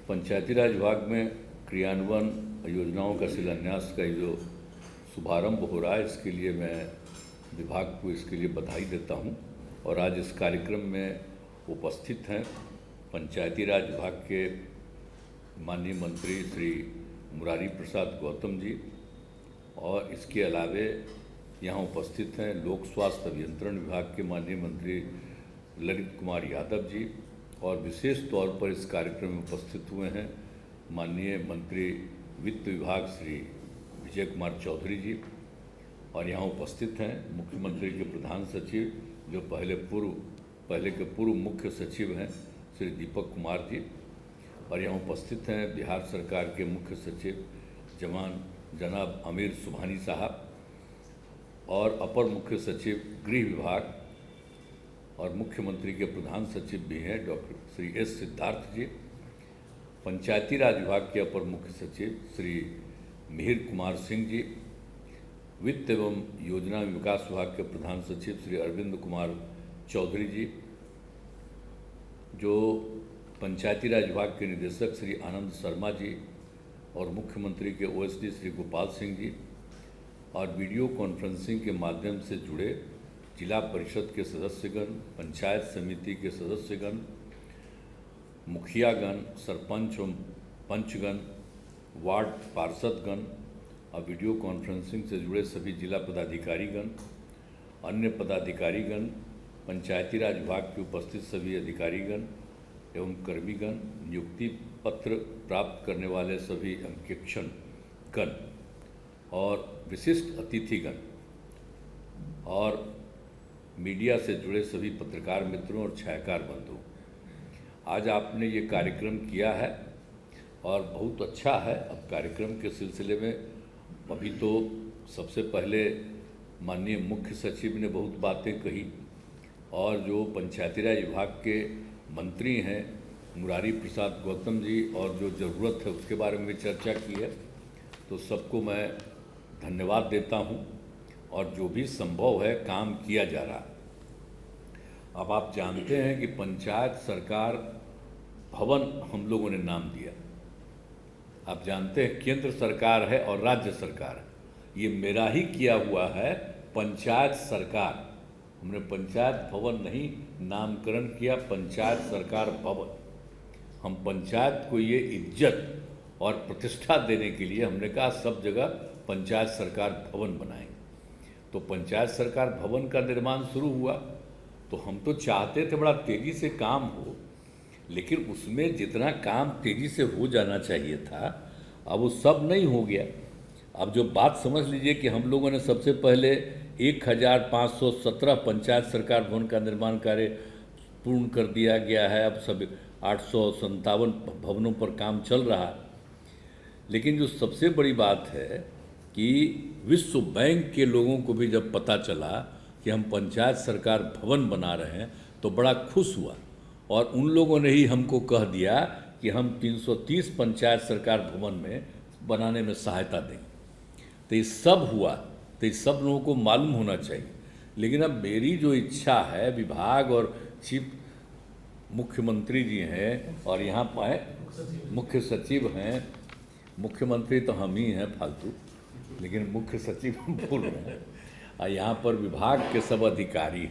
पंचायती राज विभाग में क्रियान्वयन योजनाओं का शिलान्यास का जो शुभारंभ हो रहा है, इसके लिए मैं विभाग को इसके लिए बधाई देता हूं। और आज इस कार्यक्रम में उपस्थित हैं पंचायती राज विभाग के माननीय मंत्री श्री मुरारी प्रसाद गौतम जी, और इसके अलावे यहाँ उपस्थित हैं लोक स्वास्थ्य अभियंत्रण विभाग के माननीय मंत्री ललित कुमार यादव जी, और विशेष तौर पर इस कार्यक्रम में उपस्थित हुए हैं माननीय मंत्री वित्त विभाग श्री विजय कुमार चौधरी जी, और यहाँ उपस्थित हैं मुख्यमंत्री के प्रधान सचिव जो पहले के पूर्व मुख्य सचिव हैं श्री दीपक कुमार जी, और यहाँ उपस्थित हैं बिहार सरकार के मुख्य सचिव जनाब अमीर सुभानी साहब, और अपर मुख्य सचिव गृह विभाग और मुख्यमंत्री के प्रधान सचिव भी हैं डॉक्टर श्री एस सिद्धार्थ जी, पंचायती राज विभाग के अपर मुख्य सचिव श्री मिहिर कुमार सिंह जी, वित्त एवं योजना विकास विभाग के प्रधान सचिव श्री अरविंद कुमार चौधरी जी, जो पंचायती राज विभाग के निदेशक श्री आनंद शर्मा जी, और मुख्यमंत्री के ओएसडी श्री गोपाल सिंह जी, और वीडियो कॉन्फ्रेंसिंग के माध्यम से जुड़े जिला परिषद के सदस्यगण, पंचायत समिति के सदस्यगण, मुखियागण, सरपंच एवं पंचगण, वार्ड पार्षदगण, और वीडियो कॉन्फ्रेंसिंग से जुड़े सभी जिला पदाधिकारीगण, अन्य पदाधिकारीगण, पंचायती राज विभाग के उपस्थित सभी अधिकारीगण एवं कर्मीगण, नियुक्ति पत्र प्राप्त करने वाले सभी अंकेक्षणगण, और विशिष्ट अतिथिगण, और मीडिया से जुड़े सभी पत्रकार मित्रों और छायाकार बंधु, आज आपने ये कार्यक्रम किया है और बहुत अच्छा है। अब कार्यक्रम के सिलसिले में अभी तो सबसे पहले माननीय मुख्य सचिव ने बहुत बातें कही, और जो पंचायती राज विभाग के मंत्री हैं मुरारी प्रसाद गौतम जी, और जो ज़रूरत है उसके बारे में भी चर्चा की है, तो सबको मैं धन्यवाद देता हूँ। और जो भी संभव है काम किया जा रहा है। अब आप जानते हैं कि पंचायत सरकार भवन हम लोगों ने नाम दिया। आप जानते हैं केंद्र सरकार है और राज्य सरकार है, ये मेरा ही किया हुआ है पंचायत सरकार। हमने पंचायत भवन नहीं नामकरण किया, पंचायत सरकार भवन। हम पंचायत को ये इज्जत और प्रतिष्ठा देने के लिए हमने कहा सब जगह पंचायत सरकार भवन बनाएंगे। तो पंचायत सरकार भवन का निर्माण शुरू हुआ, तो हम तो चाहते थे बड़ा तेज़ी से काम हो, लेकिन उसमें जितना काम तेज़ी से हो जाना चाहिए था अब वो सब नहीं हो गया। अब जो बात समझ लीजिए कि हम लोगों ने सबसे पहले 1517 पंचायत सरकार भवन का निर्माण कार्य पूर्ण कर दिया गया है। अब सब 857 भवनों पर काम चल रहा है। लेकिन जो सबसे बड़ी बात है कि विश्व बैंक के लोगों को भी जब पता चला कि हम पंचायत सरकार भवन बना रहे हैं तो बड़ा खुश हुआ, और उन लोगों ने ही हमको कह दिया कि हम 330 पंचायत सरकार भवन में बनाने में सहायता देंगे। तो ये सब हुआ, तो ये सब लोगों को मालूम होना चाहिए। लेकिन अब मेरी जो इच्छा है, विभाग और चीफ मुख्यमंत्री जी हैं और यहाँ पर मुख्य सचिव हैं, मुख्यमंत्री तो हम ही हैं फालतू, लेकिन मुख्य सचिव बोल रहे हैं, और यहाँ पर विभाग के सब अधिकारी।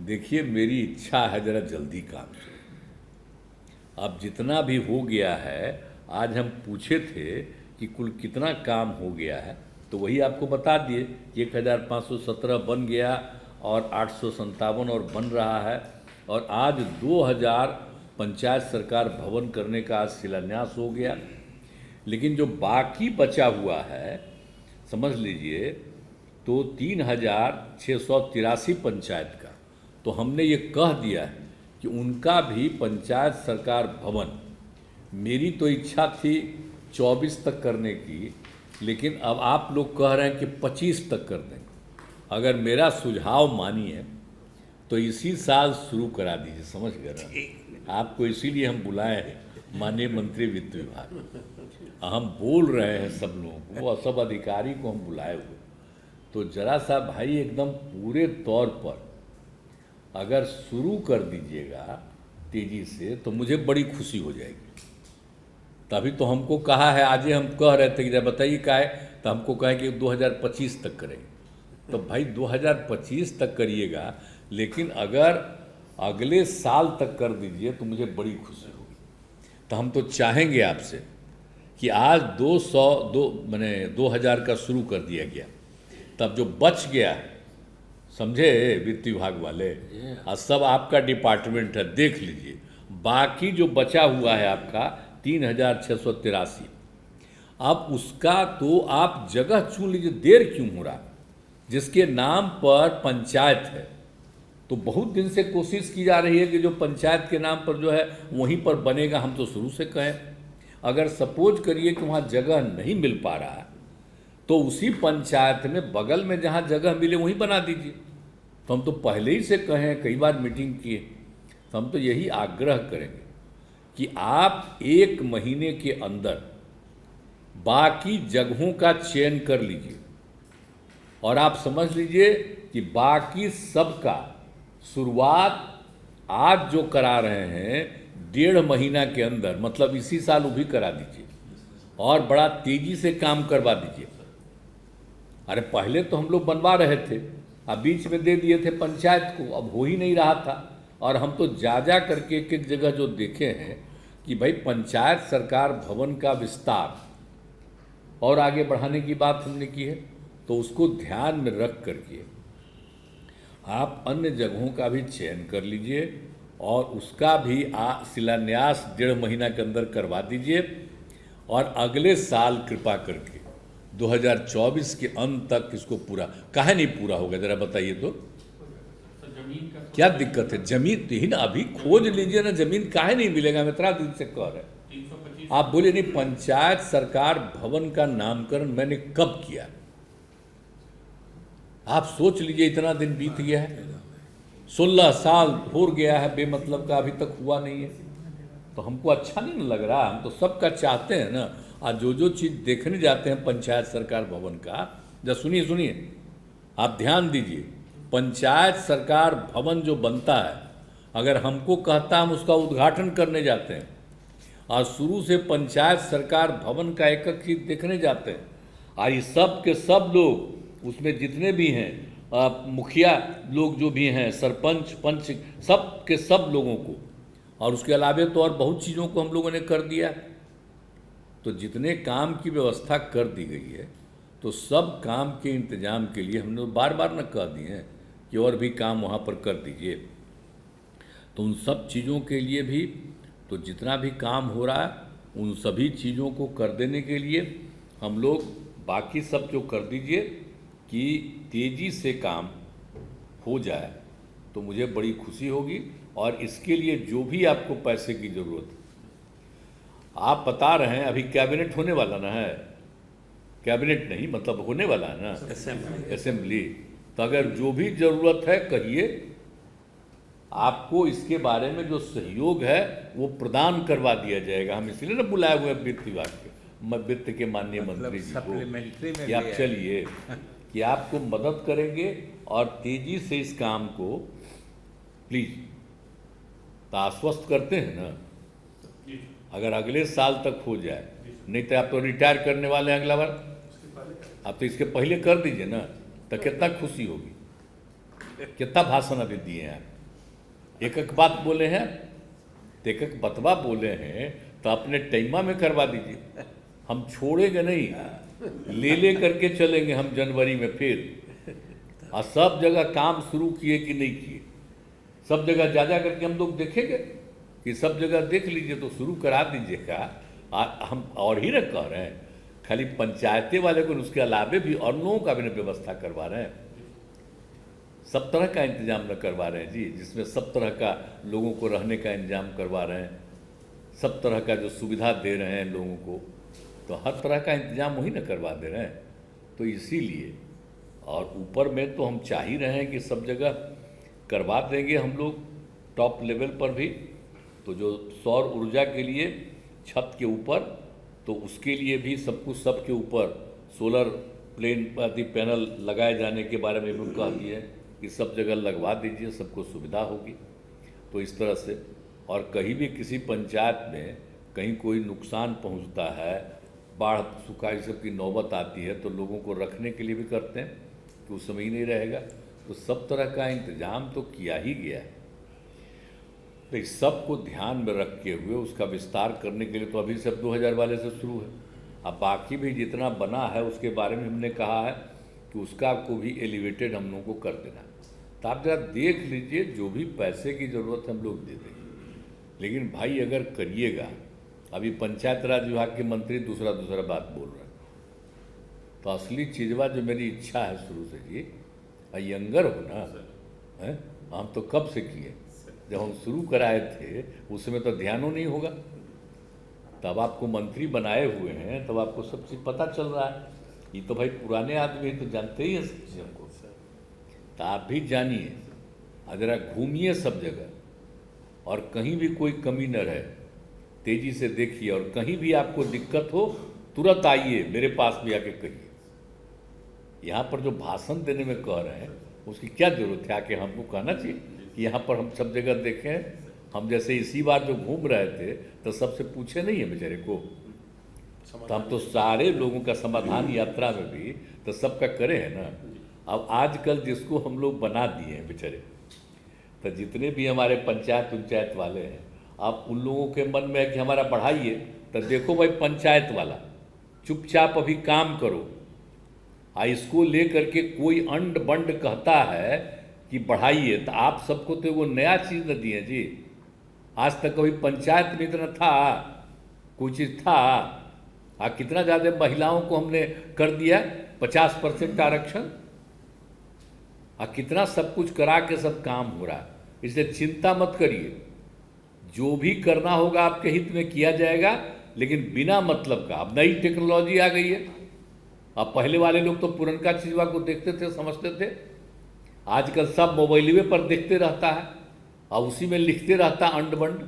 देखिए मेरी इच्छा है जरा जल्दी काम शुरू। अब जितना भी हो गया है, आज हम पूछे थे कि कुल कितना काम हो गया है, तो वही आपको बता दिए। 1517 बन गया और 857 और बन रहा है, और आज 2000 पंचायत सरकार भवन करने का आज शिलान्यास हो गया। लेकिन जो बाकी बचा हुआ है समझ लीजिए तो 3683 पंचायत का, तो हमने ये कह दिया है कि उनका भी पंचायत सरकार भवन, मेरी तो इच्छा थी 24 तक करने की, लेकिन अब आप लोग कह रहे हैं कि 25 तक कर देंगे। अगर मेरा सुझाव मानिए तो इसी साल शुरू करा दीजिए, समझ गए ना। आपको इसीलिए हम बुलाए हैं माननीय मंत्री वित्त विभाग। हम बोल रहे हैं सब लोगों को और सब अधिकारी को हम बुलाए हुए, तो जरा सा भाई एकदम पूरे तौर पर अगर शुरू कर दीजिएगा तेज़ी से तो मुझे बड़ी खुशी हो जाएगी। तभी तो हमको कहा है, आज ही हम कह रहे थे कि जब बताइए क्या है, तो हमको कहे कि 2025 तक करेंगे। तो भाई 2025 तक करिएगा, लेकिन अगर अगले साल तक कर दीजिए तो मुझे बड़ी खुशी होगी। तो हम तो चाहेंगे आपसे कि आज 2000 का शुरू कर दिया गया, तब जो बच गया, समझे वित्त विभाग वाले, और सब आपका डिपार्टमेंट है, देख लीजिए। बाकी जो बचा हुआ है आपका 3683, अब उसका तो आप जगह चुन लीजिए। देर क्यों हो रहा? जिसके नाम पर पंचायत है, तो बहुत दिन से कोशिश की जा रही है कि जो पंचायत के नाम पर जो है वहीं पर बनेगा। हम तो शुरू से कहें, अगर सपोज करिए कि वहाँ जगह नहीं मिल पा रहा है, तो उसी पंचायत में बगल में जहाँ जगह मिले वहीं बना दीजिए। तो हम तो पहले ही से कहें, कई बार मीटिंग किए, तो हम तो यही आग्रह करेंगे कि आप 1 महीने के अंदर बाकी जगहों का चयन कर लीजिए, और आप समझ लीजिए कि बाकी सबका शुरुआत आज जो करा रहे हैं 1.5 महीना के अंदर, मतलब इसी साल वो भी करा दीजिए, और बड़ा तेजी से काम करवा दीजिए। अरे पहले तो हम लोग बनवा रहे थे, अब बीच में दे दिए थे पंचायत को, अब हो ही नहीं रहा था। और हम तो जा करके एक जगह जो देखे हैं कि भाई पंचायत सरकार भवन का विस्तार और आगे बढ़ाने की बात हमने की है, तो उसको ध्यान में रख करके आप अन्य जगहों का भी चयन कर लीजिए, और उसका भी शिलान्यास 1.5 महीना के अंदर करवा दीजिए, और अगले साल कृपा करके 2024 के अंत तक इसको पूरा। काहे नहीं पूरा होगा जरा बताइए तो? जमीन का क्या दिक्कत है? जमीन तो ही ना, अभी खोज लीजिए ना, जमीन काहे नहीं मिलेगा? हम इतना दिन से कह रहे हैं। 325 आप बोले नहीं, पंचायत सरकार भवन का नामकरण मैंने कब किया? आप सोच लीजिए, इतना दिन बीत गया है, 16 साल हो गया है बेमतलब का, अभी तक हुआ नहीं है। तो हमको अच्छा नहीं लग रहा। हम तो सबका चाहते हैं ना, आज जो चीज़ देखने जाते हैं पंचायत सरकार भवन का, जब सुनिए आप ध्यान दीजिए, पंचायत सरकार भवन जो बनता है, अगर हमको कहता हम उसका उद्घाटन करने जाते हैं, और शुरू से पंचायत सरकार भवन का एक एक चीज देखने जाते हैं, और ये सब के सब लोग उसमें जितने भी हैं, मुखिया लोग जो भी हैं, सरपंच पंच, सब के सब लोगों को, और उसके अलावे तो और बहुत चीज़ों को हम लोगों ने कर दिया। तो जितने काम की व्यवस्था कर दी गई है, तो सब काम के इंतजाम के लिए हमने बार बार न कह दिए हैं कि और भी काम वहाँ पर कर दीजिए। तो उन सब चीज़ों के लिए भी, तो जितना भी काम हो रहा है उन सभी चीज़ों को कर देने के लिए हम लोग बाकी सब जो कर दीजिए कि तेज़ी से काम हो जाए, तो मुझे बड़ी खुशी होगी। और इसके लिए जो भी आपको पैसे की ज़रूरत, आप बता रहे हैं अभी कैबिनेट होने वाला ना है, कैबिनेट नहीं मतलब होने वाला है ना, असेंबली। तो अगर जो भी ज़रूरत है कहिए, आपको इसके बारे में जो सहयोग है वो प्रदान करवा दिया जाएगा। हम इसलिए ना बुलाए हुए वित्त विभाग के, वित्त के माननीय मंत्री जी को, कि आप चलिए कि आपको मदद करेंगे और तेजी से इस काम को प्लीज। तो आश्वस्त करते हैं ना, अगर अगले साल तक हो जाए, नहीं तो आप तो रिटायर करने वाले हैं अगला बार, आप तो इसके पहले कर दीजिए ना, तो कितना खुशी होगी। कितना भाषण अभी दिए हैं, एक एक बात बोले हैं, तो एक एक बतवा बोले हैं, तो अपने टाइमा में करवा दीजिए। हम छोड़ेंगे नहीं, ले करके चलेंगे हम जनवरी में फिर। और सब जगह काम शुरू किए कि नहीं किए, सब जगह जा करके हम लोग देखेंगे कि सब जगह देख लीजिए, तो शुरू करा दीजिएगा। हम और ही न कह रहे हैं खाली पंचायतें वाले को, उसके अलावे भी और लोगों का भी व्यवस्था करवा रहे हैं, सब तरह का इंतजाम न करवा रहे हैं जी, जिसमें सब तरह का लोगों को रहने का इंतजाम करवा रहे हैं, सब तरह का जो सुविधा दे रहे हैं लोगों को, तो हर तरह का इंतजाम वही न करवा दे रहे हैं। तो इसीलिए, और ऊपर में तो हम चाह ही रहे हैं कि सब जगह करवा देंगे हम लोग, टॉप लेवल पर भी। तो जो सौर ऊर्जा के लिए छत के ऊपर, तो उसके लिए भी सब कुछ, सबके ऊपर सोलर पैनल लगाए जाने के बारे में भी कह दिए कि सब जगह लगवा दीजिए, सबको सुविधा होगी। तो इस तरह से, और कहीं भी किसी पंचायत में कहीं कोई नुकसान पहुंचता है, बाढ़ सुखाई सब की नौबत आती है, तो लोगों को रखने के लिए भी करते हैं कि उस समय ही नहीं रहेगा। तो सब तरह का इंतजाम तो किया ही गया है। तो इस सब को ध्यान में रखते हुए उसका विस्तार करने के लिए तो अभी सब 2000 वाले से शुरू है। अब बाकी भी जितना बना है उसके बारे में हमने कहा है कि उसका को भी एलिवेटेड हम लोगों को कर देना। तो आप जरा देख लीजिए, जो भी पैसे की ज़रूरत हम लोग दे देंगे, लेकिन भाई अगर करिएगा। अभी पंचायत राज विभाग के मंत्री दूसरा बात बोल रहे हैं। तो असली चीज़वा जो मेरी इच्छा है शुरू से जी, यंगर हो ना है, हम तो कब से किए, जब हम शुरू कराए थे उस समय तो ध्यानों नहीं होगा। तब आपको मंत्री बनाए हुए हैं, तब आपको सब चीज़ पता चल रहा है। ये तो भाई पुराने आदमी हैं, तो जानते ही हैं सब चीज़ हमको। तो आप भी जानिए, जरा घूमिए सब जगह और कहीं भी कोई कमी न रहे, तेज़ी से देखिए। और कहीं भी आपको दिक्कत हो तुरंत आइए, मेरे पास भी आके कहिए। यहाँ पर जो भाषण देने में कह रहे हैं उसकी क्या ज़रूरत है, आके हमको कहना चाहिए कि यहाँ पर हम सब जगह देखें। हम जैसे इसी बार जो घूम रहे थे तो सबसे पूछे नहीं है बेचारे को, तो हम तो सारे लोगों का समाधान यात्रा में भी तो सबका करे है ना। अब आजकल जिसको हम लोग बना दिए हैं बेचारे, तो जितने भी हमारे पंचायत वाले हैं, आप उन लोगों के मन में है कि हमारा बढ़ाइए, तो देखो भाई पंचायत वाला चुपचाप अभी काम करो। इसको लेकर के कोई अंड बंड कहता है कि बढ़ाइए, तो आप सबको तो वो नया चीज़ न दिए जी। आज तक कभी पंचायत में इतना था, कोई चीज़ था? कितना ज़्यादा महिलाओं को हमने कर दिया 50% आरक्षण, कितना सब कुछ करा के सब काम हो रहा है। इसलिए चिंता मत करिए, जो भी करना होगा आपके हित में किया जाएगा, लेकिन बिना मतलब का। अब नई टेक्नोलॉजी आ गई है। अब पहले वाले लोग तो पुरनका चीज़वा को देखते थे, समझते थे। आजकल सब मोबाइल पर देखते रहता है और उसी में लिखते रहता अंड बंड,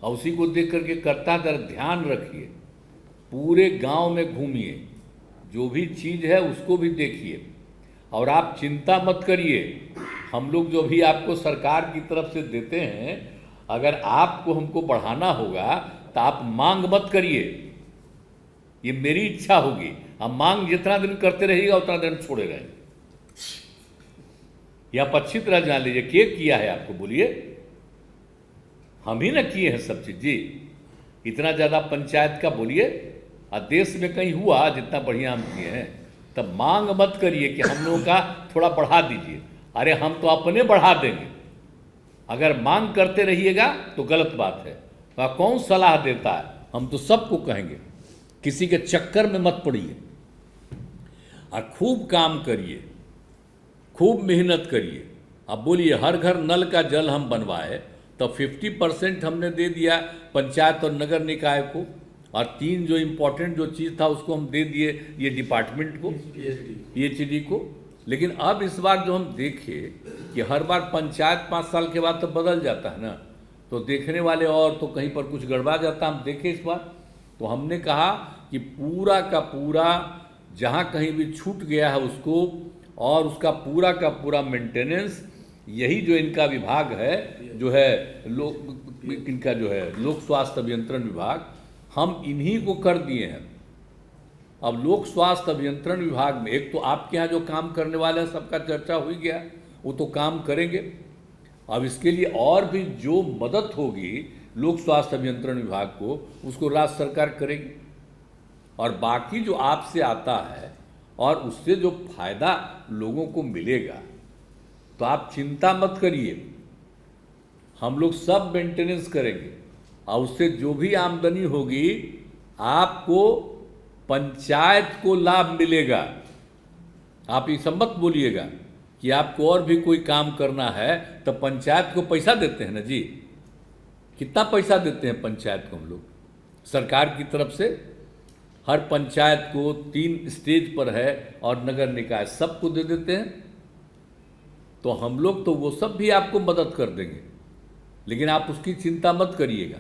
और उसी को देख करके करता है। जरा ध्यान रखिए, पूरे गांव में घूमिए, जो भी चीज़ है उसको भी देखिए। और आप चिंता मत करिए, हम लोग जो भी आपको सरकार की तरफ से देते हैं, अगर आपको हमको बढ़ाना होगा तो आप मांग मत करिए। ये मेरी इच्छा होगी। आप मांग जितना दिन करते रहिएगा उतना दिन छोड़े रहेंगे। या आप अच्छी तरह जान लीजिए, के किया है आपको, बोलिए। हम ही ना किए हैं सब चीज जी। इतना ज़्यादा पंचायत का बोलिए, और देश में कहीं हुआ जितना बढ़िया हम किए हैं। तब मांग मत करिए कि हम लोगों का थोड़ा बढ़ा दीजिए। अरे हम तो अपने बढ़ा देंगे। अगर मांग करते रहिएगा तो गलत बात है। तो कौन सलाह देता है? हम तो सबको कहेंगे, किसी के चक्कर में मत पड़िए और खूब काम करिए, खूब मेहनत करिए। अब बोलिए, हर घर नल का जल हम बनवाए तो 50% हमने दे दिया पंचायत और नगर निकाय को, और 3 जो इम्पोर्टेंट जो चीज़ था उसको हम दे दिए ये डिपार्टमेंट को, PHD को। लेकिन अब इस बार जो हम देखे कि हर बार पंचायत 5 साल के बाद तो बदल जाता है ना, तो देखने वाले और तो कहीं पर कुछ गड़बड़ा जाता। हम देखे इस बार, तो हमने कहा कि पूरा का पूरा जहाँ कहीं भी छूट गया है उसको, और उसका पूरा का पूरा मेंटेनेंस यही जो इनका विभाग है, जो है इनका जो है लोक स्वास्थ्य अभियंत्रण विभाग, हम इन्हीं को कर दिए हैं। अब लोक स्वास्थ्य अभियंत्रण विभाग में एक तो आपके यहाँ जो काम करने वाले हैं सबका चर्चा हो गया, वो तो काम करेंगे। अब इसके लिए और भी जो मदद होगी लोक स्वास्थ्य अभियंत्रण विभाग को, उसको राज्य सरकार करेगी। और बाकी जो आपसे आता है और उससे जो फायदा लोगों को मिलेगा, तो आप चिंता मत करिए, हम लोग सब मेंटेनेंस करेंगे। और उससे जो भी आमदनी होगी आपको पंचायत को लाभ मिलेगा। आप ये सब मत बोलिएगा कि आपको और भी कोई काम करना है तो पंचायत को पैसा देते हैं ना जी। कितना पैसा देते हैं पंचायत को हम लोग सरकार की तरफ से? हर पंचायत को 3 स्टेज पर है और नगर निकाय सबको दे देते हैं। तो हम लोग तो वो सब भी आपको मदद कर देंगे, लेकिन आप उसकी चिंता मत करिएगा।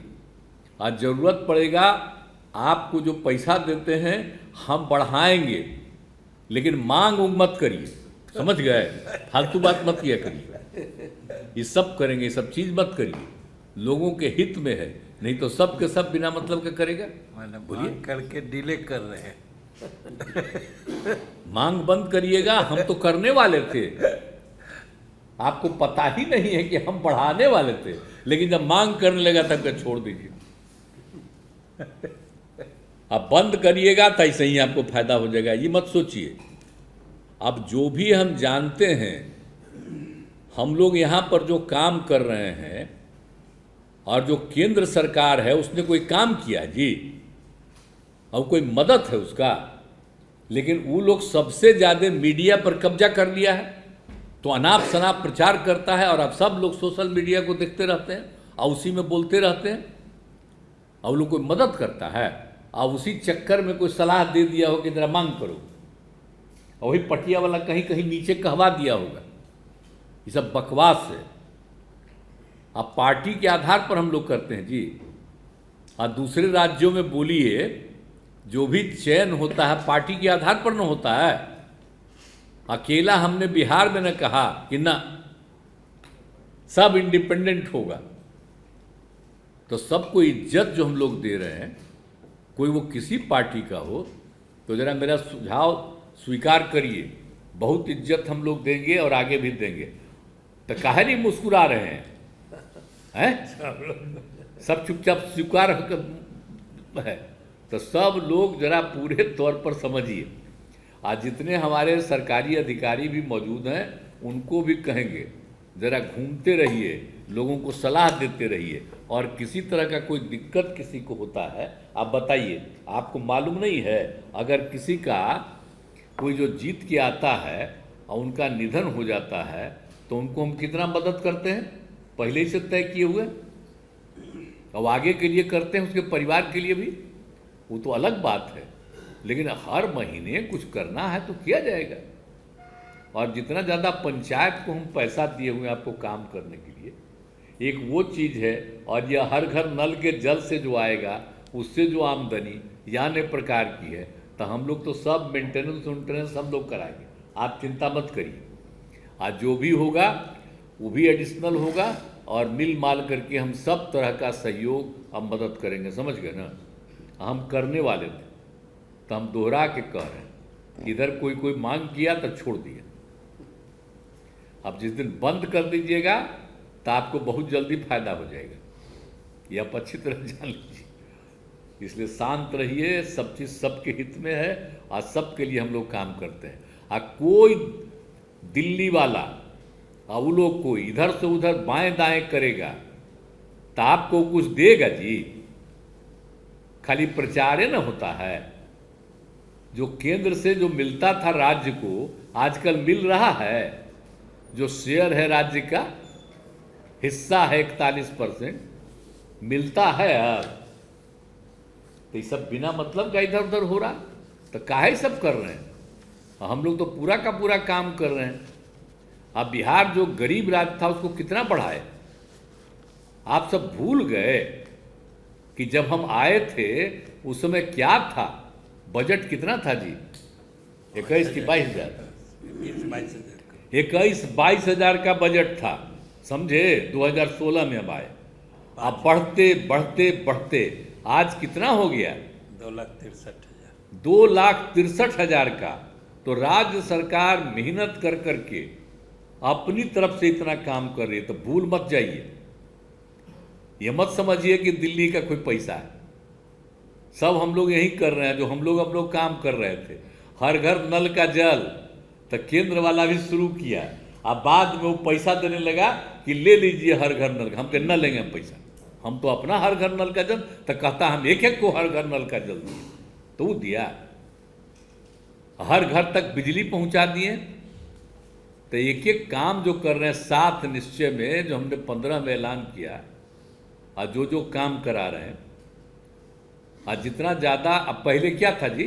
आज ज़रूरत पड़ेगा आपको जो पैसा देते हैं हम बढ़ाएंगे, लेकिन मांग मत करिए, समझ गए? फालतू बात मत किया करिए। ये सब करेंगे, ये सब चीज़ मत करिए। लोगों के हित में है नहीं तो सब के सब बिना मतलब के करेगा। मैंने बोलिए। मांग करके डिले कर रहे हैं। मांग बंद करिएगा, हम तो करने वाले थे, आपको पता ही नहीं है कि हम बढ़ाने वाले थे, लेकिन जब मांग करने लगा तब के छोड़ दीजिए। अब बंद करिएगा तो ऐसे ही आपको फायदा हो जाएगा, ये मत सोचिए। अब जो भी हम जानते हैं, हम लोग यहाँ पर जो काम कर रहे हैं और जो केंद्र सरकार है उसने कोई काम किया जी, और कोई मदद है उसका, लेकिन वो लोग सबसे ज़्यादा मीडिया पर कब्जा कर लिया है, तो अनाप शनाप प्रचार करता है और अब सब लोग सोशल मीडिया को देखते रहते हैं और उसी में बोलते रहते हैं, और लोग कोई मदद करता है और उसी चक्कर में कोई सलाह दे दिया हो कि जरा मांग करो, और वही पटिया वाला कहीं कहीं नीचे कहवा दिया होगा। ये सब बकवास है। अब पार्टी के आधार पर हम लोग करते हैं जी, और दूसरे राज्यों में बोलिए जो भी चयन होता है पार्टी के आधार पर न होता है। अकेला हमने बिहार में न कहा कि ना सब इंडिपेंडेंट होगा, तो सबको इज्जत जो हम लोग दे रहे हैं, कोई वो किसी पार्टी का हो, तो जरा मेरा सुझाव स्वीकार करिए, बहुत इज्जत हम लोग देंगे और आगे भी देंगे। तो काहे नहीं मुस्कुरा रहे हैं? सब चुपचाप स्वीकार है। तो सब लोग जरा पूरे तौर पर समझिए। आज जितने हमारे सरकारी अधिकारी भी मौजूद हैं उनको भी कहेंगे जरा घूमते रहिए, लोगों को सलाह देते रहिए, और किसी तरह का कोई दिक्कत किसी को होता है आप बताइए। आपको मालूम नहीं है, अगर किसी का कोई जो जीत के आता है और उनका निधन हो जाता है तो उनको हम कितना मदद करते हैं, पहले ही से तय किए हुए, और आगे के लिए करते हैं, उसके परिवार के लिए भी, वो तो अलग बात है। लेकिन हर महीने कुछ करना है तो किया जाएगा। और जितना ज़्यादा पंचायत को हम पैसा दिए हुए हैं आपको काम करने के लिए, एक वो चीज़ है, और यह हर घर नल के जल से जो आएगा उससे जो आमदनी या अन्य प्रकार की है, तो हम लोग तो सब मेंटेनेंस हम लोग कराएंगे, आप चिंता मत करिए। आज जो भी होगा वो भी एडिशनल होगा, और मिल माल करके हम सब तरह का सहयोग और मदद करेंगे, समझ गए ना। हम करने वाले थे तो हम दोहरा के कह रहे हैं, इधर कोई मांग किया तो छोड़ दिया। अब जिस दिन बंद कर दीजिएगा तो आपको बहुत जल्दी फायदा हो जाएगा, ये आप अच्छी तरह जान लीजिए। इसलिए शांत रहिए, सब चीज़ सबके हित में है और सबके लिए हम लोग काम करते हैं। कोई दिल्ली वाला और वो लोग कोई इधर से उधर बाएं दाएं करेगा तो आपको कुछ देगा जी, खाली प्रचार ही ना होता है। जो केंद्र से जो मिलता था राज्य को आजकल मिल रहा है, जो शेयर है राज्य का हिस्सा है 41% मिलता है। अब तो ये सब बिना मतलब का इधर उधर हो रहा, तो काहे सब कर रहे हैं? हम लोग तो पूरा का पूरा काम कर रहे हैं। अब बिहार जो गरीब राज्य था उसको कितना बढ़ाए, आप सब भूल गए कि जब हम आए थे उस समय क्या था, बजट कितना था जी? 21 की 22,000, 21-22,000 का बजट था, समझे। 2016 में हम आए, अब बढ़ते बढ़ते बढ़ते आज कितना हो गया? 2,63,000। 2,63,000 का। तो राज्य सरकार मेहनत कर करके अपनी तरफ से इतना काम कर रही है, तो भूल मत जाइए, ये मत समझिए कि दिल्ली का कोई पैसा है। सब हम लोग यही कर रहे हैं जो हम लोग काम कर रहे थे। हर घर नल का जल तो केंद्र वाला भी शुरू किया, अब बाद में वो पैसा देने लगा कि ले लीजिए हर घर नल, हम न लेंगे हम पैसा, हम तो अपना हर घर नल का जल, तो कहता हम एक को हर घर नल का जल दिए, तो वो दिया। हर घर तक बिजली पहुंचा दिए। तो एक एक काम जो कर रहे हैं 7 निश्चय में, जो हमने 15 में ऐलान किया, और जो काम करा रहे हैं, और जितना ज़्यादा। अब पहले क्या था जी,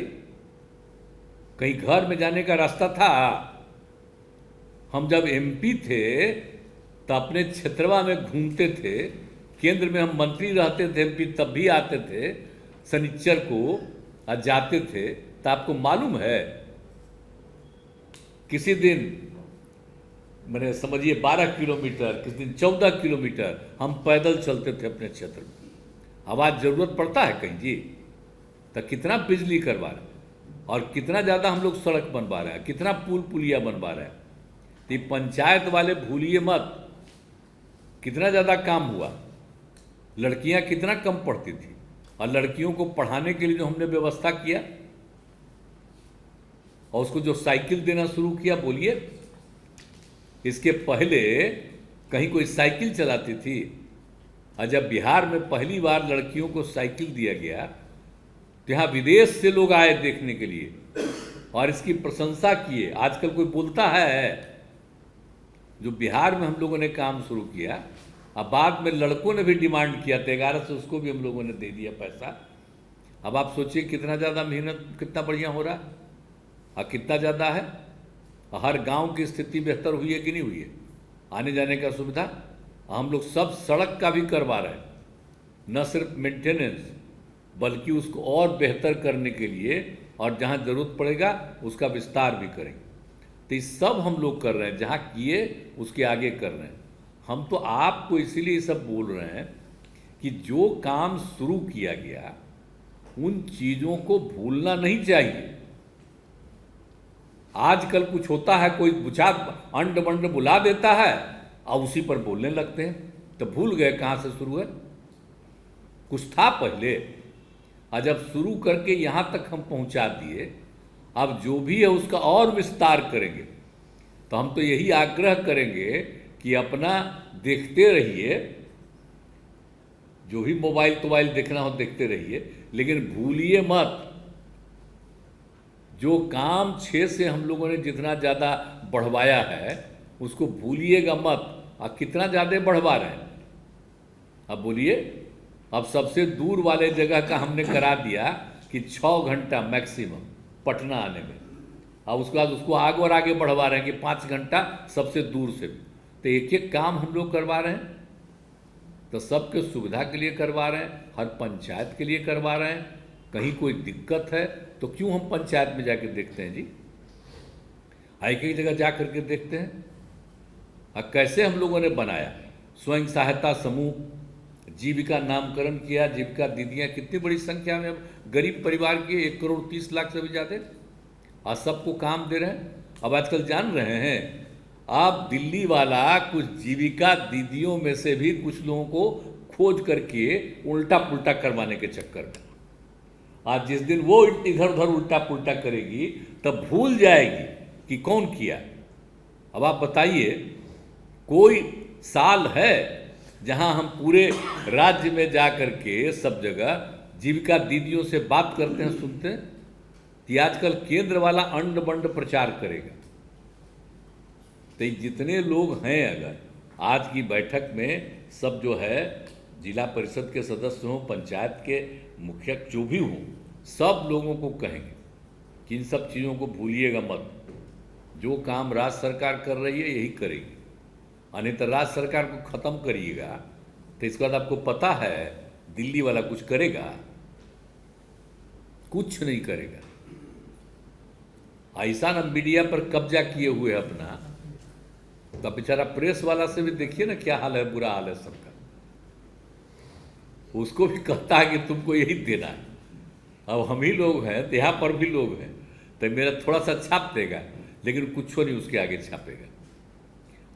कहीं घर में जाने का रास्ता था। हम जब एमपी थे तो अपने क्षेत्रवा में घूमते थे, केंद्र में हम मंत्री रहते थे, एमपी तब भी आते थे शनिचर को और जाते थे। तो आपको मालूम है किसी दिन मैंने समझिए 12 किलोमीटर, किसी दिन 14 किलोमीटर हम पैदल चलते थे अपने क्षेत्र में, अब आज ज़रूरत पड़ता है कहीं जी, तो कितना बिजली करवा रहे हैं और कितना ज़्यादा हम लोग सड़क बनवा रहे हैं, कितना पुल पुलिया बनवा रहे हैं। तो ये पंचायत वाले भूलिए मत, कितना ज़्यादा काम हुआ। लड़कियां कितना कम पढ़ती थी और लड़कियों को पढ़ाने के लिए जो हमने व्यवस्था किया और उसको जो साइकिल देना शुरू किया, बोलिए इसके पहले कहीं कोई साइकिल चलाती थी? और जब बिहार में पहली बार लड़कियों को साइकिल दिया गया तो यहाँ विदेश से लोग आए देखने के लिए और इसकी प्रशंसा किए। आजकल कोई बोलता है? जो बिहार में हम लोगों ने काम शुरू किया, अब बाद में लड़कों ने भी डिमांड किया था 1100, उसको भी हम लोगों ने दे दिया पैसा। अब आप सोचिए कितना ज़्यादा मेहनत, कितना बढ़िया हो रहा और कितना ज़्यादा है। हर गांव की स्थिति बेहतर हुई है कि नहीं हुई है? आने जाने का सुविधा हम लोग सब सड़क का भी करवा रहे हैं, न सिर्फ मेंटेनेंस बल्कि उसको और बेहतर करने के लिए, और जहां ज़रूरत पड़ेगा उसका विस्तार भी करेंगे। तो ये सब हम लोग कर रहे हैं, जहां किए उसके आगे कर रहे हैं। हम तो आपको इसीलिए सब बोल रहे हैं कि जो काम शुरू किया गया उन चीज़ों को भूलना नहीं चाहिए। आजकल कुछ होता है, कोई बुझा अंड बंड बुला देता है और उसी पर बोलने लगते हैं, तो भूल गए कहाँ से शुरू है। कुछ था पहले, और जब शुरू करके यहाँ तक हम पहुँचा दिए, अब जो भी है उसका और विस्तार करेंगे। तो हम तो यही आग्रह करेंगे कि अपना देखते रहिए, जो भी मोबाइल देखना हो देखते रहिए, लेकिन भूलिए मत जो काम 6 से हम लोगों ने जितना ज़्यादा बढ़वाया है उसको भूलिएगा मत। और कितना ज़्यादा बढ़वा रहे हैं अब बोलिए। अब सबसे दूर वाले जगह का हमने करा दिया कि 6 घंटा मैक्सिमम पटना आने में, और उसके बाद उसको आगे और आगे बढ़वा रहे हैं कि 5 घंटा सबसे दूर से भी। तो एक एक काम हम लोग करवा रहे हैं, तो सबके सुविधा के लिए करवा रहे हैं, हर पंचायत के लिए करवा रहे हैं। कहीं कोई दिक्कत है तो क्यों हम पंचायत में जाकर देखते हैं जी? एक एक जगह जा करके देखते हैं। और कैसे हम लोगों ने बनाया स्वयं सहायता समूह, जीविका नामकरण किया, जीविका दीदियाँ कितनी बड़ी संख्या में, गरीब परिवार के 1,30,00,000 से भी ज़्यादा, और सबको काम दे रहे हैं। अब आजकल जान रहे हैं आप, दिल्ली वाला कुछ जीविका दीदियों में से भी कुछ लोगों को खोज करके उल्टा पुल्टा करवाने के चक्कर में, आज जिस दिन वो इधर उधर उल्टा पुल्टा करेगी तब भूल जाएगी कि कौन किया। अब आप बताइए, कोई साल है जहां हम पूरे राज्य में जा कर के सब जगह जीविका दीदियों से बात करते हैं, सुनते हैं? कि आजकल केंद्र वाला अंड बंड प्रचार करेगा। तो जितने लोग हैं, अगर आज की बैठक में सब जो है जिला परिषद के सदस्य हों, पंचायत के मुखिया जो भी हों, सब लोगों को कहेंगे कि इन सब चीज़ों को भूलिएगा मत। जो काम राज्य सरकार कर रही है यही करेगी, नहीं तो राज्य सरकार को ख़त्म करिएगा तो इसके बाद आपको पता है दिल्ली वाला कुछ करेगा? कुछ नहीं करेगा। ऐसा ना मीडिया पर कब्जा किए हुए अपना, तो बेचारा प्रेस वाला से भी देखिए ना क्या हाल है, बुरा हाल है सबका। उसको भी कहता है कि तुमको यही देना है। अब हम ही लोग हैं तो यहाँ पर भी लोग हैं, तो मेरा थोड़ा सा छाप देगा लेकिन कुछ नहीं उसके आगे छापेगा।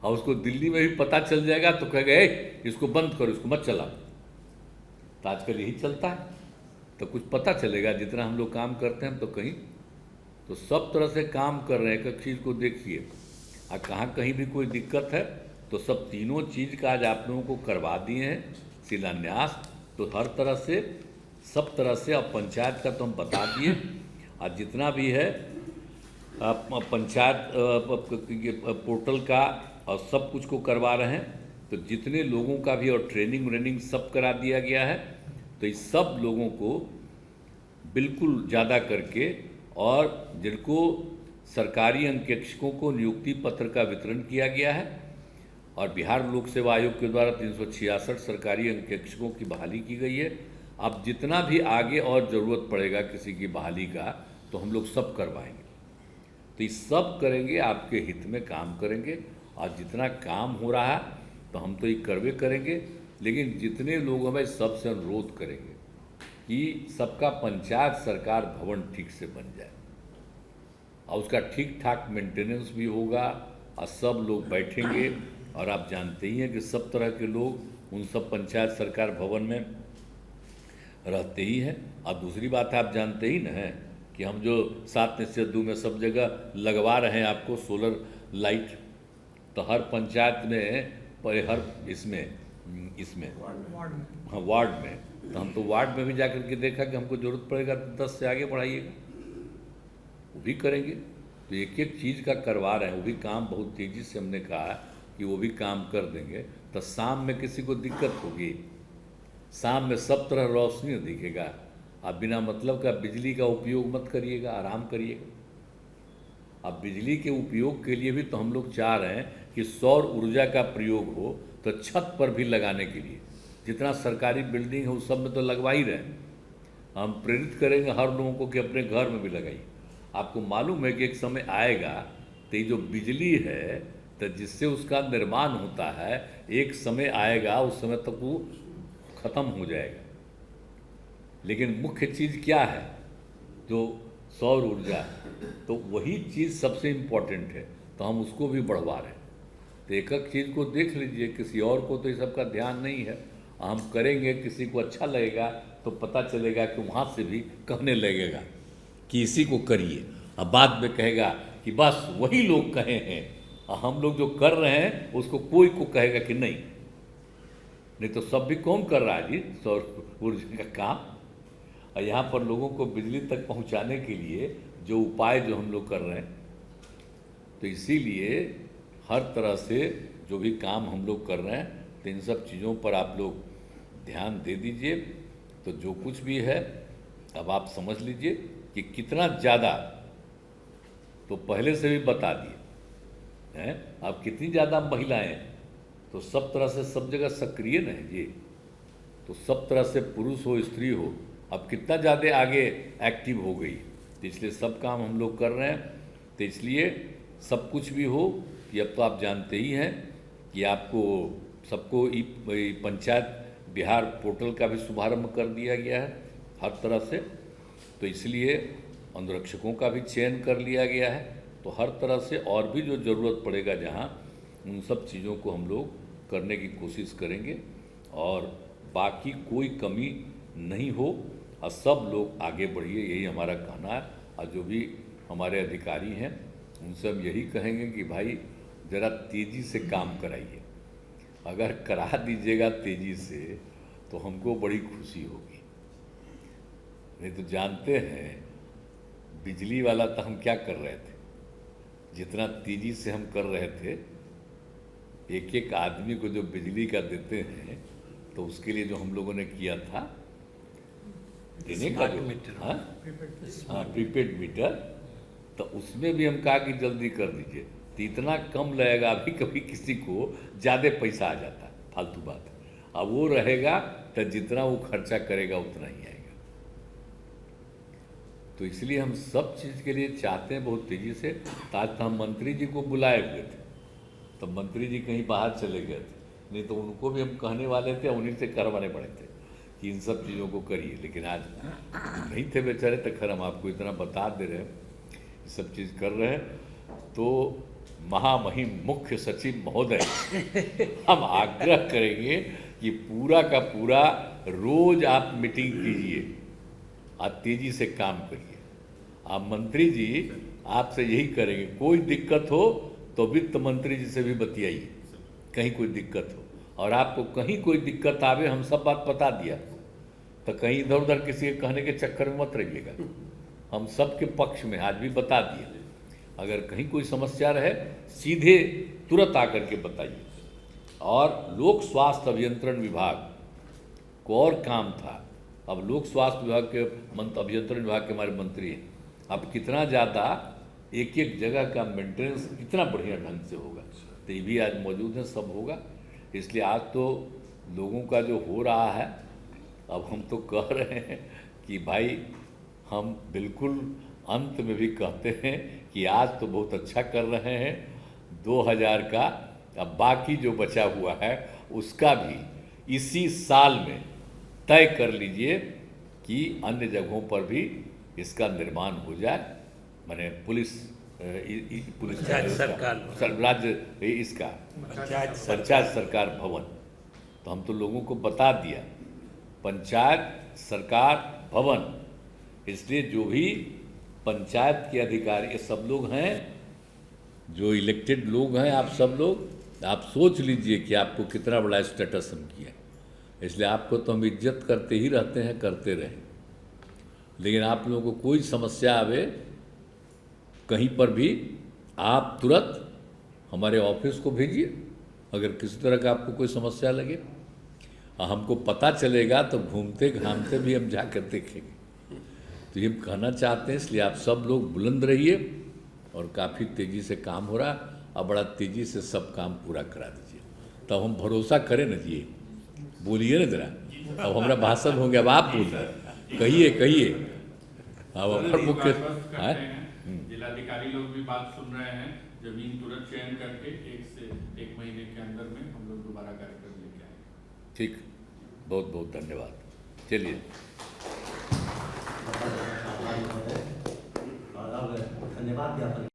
और उसको दिल्ली में भी पता चल जाएगा तो कहेगा इसको बंद करो, इसको मत चलाओ। तो आजकल यही चलता है। तो कुछ पता चलेगा जितना हम लोग काम करते हैं, तो कहीं तो सब तरह से काम कर रहे हैं। एक चीज़ को देखिए, और कहाँ कहीं भी कोई दिक्कत है तो सब तीनों चीज़ का आज आप लोगों को करवा दिए हैं शिलान्यास। तो हर तरह से, सब तरह से, अब पंचायत का तो हम बता दिए, और जितना भी है पंचायत पोर्टल का और सब कुछ को करवा रहे हैं। तो जितने लोगों का भी और ट्रेनिंग व्रेनिंग सब करा दिया गया है। तो इस सब लोगों को बिल्कुल ज़्यादा करके, और जिनको सरकारी अंकेक्षकों को नियुक्ति पत्र का वितरण किया गया है, और बिहार लोक सेवा आयोग के द्वारा 366 सरकारी अंकेक्षकों की बहाली की गई है। अब जितना भी आगे और ज़रूरत पड़ेगा किसी की बहाली का तो हम लोग सब करवाएंगे। तो ये सब करेंगे, आपके हित में काम करेंगे। और जितना काम हो रहा है तो हम तो ये करवे करेंगे। लेकिन जितने लोग हमें सबसे अनुरोध करेंगे कि सबका पंचायत सरकार भवन ठीक से बन जाए और उसका ठीक ठाक मेंटेनेंस भी होगा और सब लोग बैठेंगे। और आप जानते ही हैं कि सब तरह के लोग उन सब पंचायत सरकार भवन में रहते ही हैं। और दूसरी बात है, आप जानते ही ना हैं कि हम जो 7/2 में सब जगह लगवा रहे हैं आपको सोलर लाइट, तो हर पंचायत में हर इसमें हाँ वार्ड में, तो हम तो वार्ड में भी जाकर के देखा कि हमको ज़रूरत पड़ेगा तो 10 से आगे बढ़ाइएगा, वो भी करेंगे। तो एक एक चीज़ का करवा रहे हैं, वो भी काम बहुत तेज़ी से हमने कहा कि वो भी काम कर देंगे। तो शाम में किसी को दिक्कत होगी, शाम में सब तरह रोशनी दिखेगा। आप बिना मतलब का बिजली का उपयोग मत करिएगा, आराम करिएगा। अब बिजली के उपयोग के लिए भी तो हम लोग चाह रहे हैं कि सौर ऊर्जा का प्रयोग हो, तो छत पर भी लगाने के लिए जितना सरकारी बिल्डिंग है उस सब में तो लगवा ही रहे हैं। हम प्रेरित करेंगे हर लोगों को कि अपने घर में भी लगाइए। आपको मालूम है कि एक समय आएगा तो ये जो बिजली है तो जिससे उसका निर्माण होता है, एक समय आएगा उस समय तक वो ख़त्म हो जाएगा। लेकिन मुख्य चीज़ क्या है, जो सौर ऊर्जा, तो वही चीज़ सबसे इम्पोर्टेंट है, तो हम उसको भी बढ़वा रहे हैं। तो एक एक चीज़ को देख लीजिए, किसी और को तो ये सब का ध्यान नहीं है। हम करेंगे, किसी को अच्छा लगेगा तो पता चलेगा कि वहाँ से भी कहने लगेगा कि इसी को करिए, और बाद में कहेगा कि बस वही लोग कहे हैं, और हम लोग जो कर रहे हैं उसको कोई को कहेगा कि नहीं तो सब भी कौन कर रहा है जी सौर ऊर्जा का काम। और यहाँ पर लोगों को बिजली तक पहुँचाने के लिए जो उपाय जो हम लोग कर रहे हैं, तो इसीलिए हर तरह से जो भी काम हम लोग कर रहे हैं, तो इन सब चीज़ों पर आप लोग ध्यान दे दीजिए। तो जो कुछ भी है अब आप समझ लीजिए कि कितना ज़्यादा, तो पहले से भी बता दिए हैं, अब कितनी ज़्यादा महिलाएं हैं, तो सब तरह से सब जगह सक्रिय न है जी। तो सब तरह से पुरुष हो स्त्री हो, अब कितना ज़्यादा आगे एक्टिव हो गई, तो इसलिए सब काम हम लोग कर रहे हैं। तो इसलिए सब कुछ भी हो कि अब तो आप जानते ही हैं कि आपको सबको पंचायत बिहार पोर्टल का भी शुभारंभ कर दिया गया है हर तरह से। तो इसलिए अनुरक्षकों का भी चयन कर लिया गया है। तो हर तरह से और भी जो ज़रूरत पड़ेगा जहाँ, उन सब चीज़ों को हम लोग करने की कोशिश करेंगे और बाकी कोई कमी नहीं हो और सब लोग आगे बढ़िए, यही हमारा कहना है। और जो भी हमारे अधिकारी हैं उनसे हम यही कहेंगे कि भाई ज़रा तेज़ी से काम कराइए। अगर करा दीजिएगा तेज़ी से तो हमको बड़ी खुशी होगी। नहीं तो जानते हैं बिजली वाला तो हम क्या कर रहे थे, जितना तेज़ी से हम कर रहे थे, एक एक आदमी को जो बिजली का देते हैं, तो उसके लिए जो हम लोगों ने किया था देने का जो प्रीपेड मीटर, तो उसमें भी हम कहा कि जल्दी कर दीजिए। तो इतना कम लगेगा, अभी कभी किसी को ज़्यादा पैसा आ जाता है, फालतू बात। अब वो रहेगा तो जितना वो खर्चा करेगा उतना ही आएगा। तो इसलिए हम सब चीज़ के लिए चाहते हैं बहुत तेज़ी से। आज तो हम मंत्री जी को बुलाए हुए थे, तो मंत्री जी कहीं बाहर चले गए थे, नहीं तो उनको भी हम कहने वाले थे, उन्हीं से करवाने पड़े थे कि इन सब चीज़ों को करिए। लेकिन आज नहीं थे बेचारे, तो खैर हम आपको इतना बता दे रहे हैं, सब चीज़ कर रहे हैं। तो महामहिम मुख्य सचिव महोदय, हम आग्रह करेंगे कि पूरा का पूरा रोज आप मीटिंग कीजिए, आप तेज़ी से काम करिए। आप मंत्री जी आपसे यही करेंगे, कोई दिक्कत हो तो वित्त मंत्री जी से भी बतियाइए, कहीं कोई दिक्कत हो। और आपको कहीं कोई दिक्कत आवे, हम सब बात बता दिया, तो कहीं इधर उधर किसी के कहने के चक्कर में मत रहिएगा। हम सबके पक्ष में आज भी बता दिए, अगर कहीं कोई समस्या रहे सीधे तुरंत आकर के बताइए। और लोक स्वास्थ्य अभियंत्रण विभाग को और काम था, अब लोक स्वास्थ्य विभाग के अभियंत्रण विभाग के हमारे मंत्री हैं। अब कितना ज़्यादा एक एक जगह का मेंटेनेंस कितना बढ़िया ढंग से होगा, तो ये भी आज मौजूद है, सब होगा। इसलिए आज तो लोगों का जो हो रहा है, अब हम तो कह रहे हैं कि भाई हम बिल्कुल अंत में भी कहते हैं कि आज तो बहुत अच्छा कर रहे हैं 2000 का। अब बाकी जो बचा हुआ है उसका भी इसी साल में तय कर लीजिए कि अन्य जगहों पर भी इसका निर्माण हो जाए। माने पुलिस पुलिस पंचायत सरकार राज्य इसका पंचायत सरकार भवन। तो हम तो लोगों को बता दिया पंचायत सरकार भवन, इसलिए जो भी पंचायत के अधिकारी ये सब लोग हैं, जो इलेक्टेड लोग हैं, आप सब लोग आप सोच लीजिए कि आपको कितना बड़ा स्टेटस हम किया। इसलिए आपको तो हम इज्जत करते ही रहते हैं, करते रहें, लेकिन आप लोगों को कोई समस्या आवे कहीं पर भी आप तुरंत हमारे ऑफिस को भेजिए। अगर किसी तरह का आपको कोई समस्या लगे हमको पता चलेगा तो घूमते घामते भी हम जाकर देखेंगे। तो ये कहना चाहते हैं, इसलिए आप सब लोग बुलंद रहिए और काफ़ी तेज़ी से काम हो रहा और बड़ा तेज़ी से सब काम पूरा करा दीजिए। तब हम भरोसा करें न जी। बोलिए ना जरा, अब हमारा भाषण हो गया, अब आप बोल रहे हैं, कहिए। अब हमारा मुख्य जिलाधिकारी लोग भी बात सुन रहे हैं, जमीन तुरंत चयन करके 1 से 1 महीने के अंदर में हम लोग दोबारा कार्यक्रम लेके आएंगे। ठीक, बहुत बहुत धन्यवाद। चलिए धन्यवाद ज्ञापन